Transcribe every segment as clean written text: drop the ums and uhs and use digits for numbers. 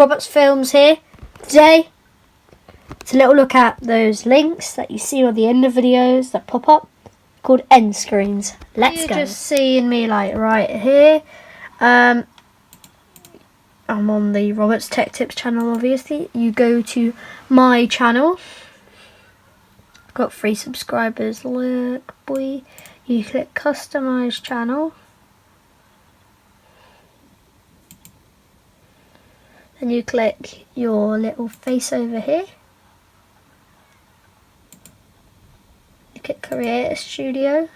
Roberts Films here today to little look at those links that you see on the end of videos that pop up called end screens. Let's go. You're just seeing me like right here. I'm on the Roberts Tech Tips channel, obviously. You go to my channel. Got 3 subscribers. Look, boy. You click customize channel. Then you click your little face over here. You click create a studio.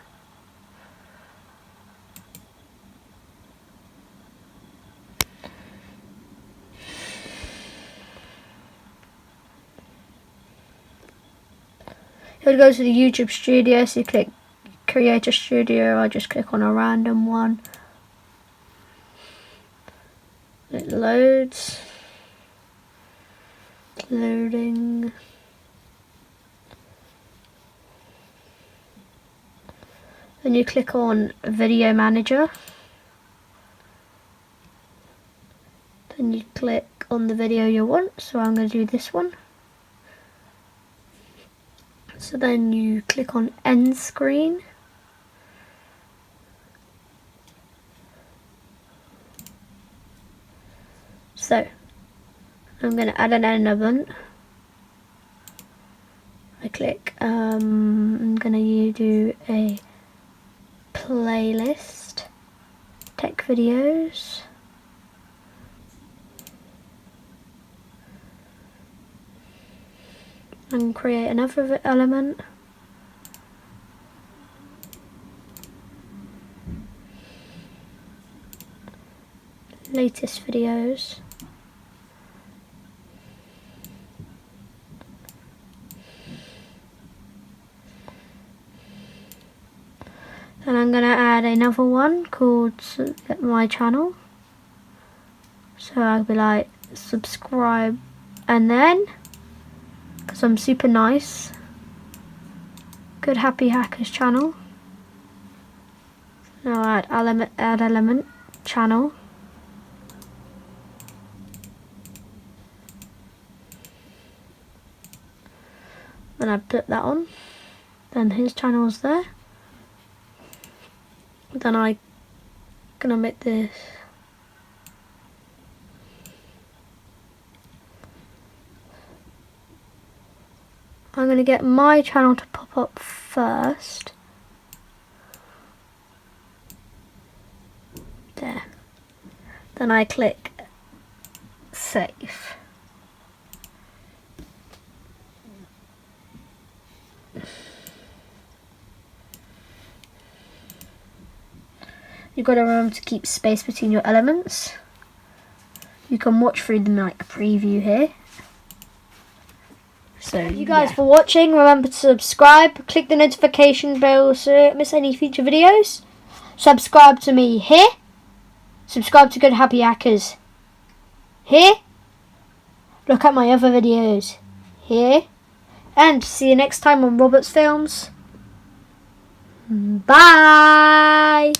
It would go to the YouTube studio, so you click create a studio. I just click on a random one. It loads. It's loading. Then you click on Video Manager. Then you click on the video you want. So I'm going to do this one. So then you click on end screen. So I'm going to add an element. I click, I'm going to do a playlist, tech videos. And create another element. Latest videos. And I'm going to add another one called my channel. So I'll be like subscribe, and then because I'm super nice, Good Happy Hackers channel. Now add element channel. Then I put that on. Then his channel's there. Then I gonna make this. I'm going to get my channel to pop up first. There. Then I click save. You've got to remember to keep space between your elements. You can watch through them like a preview here. So, thank you guys for watching. Remember to subscribe, click the notification bell so you don't miss any future videos. Subscribe to me here. Subscribe to Good Happy Hackers here. Look at my other videos here. And see you next time on Roberts Films. Bye.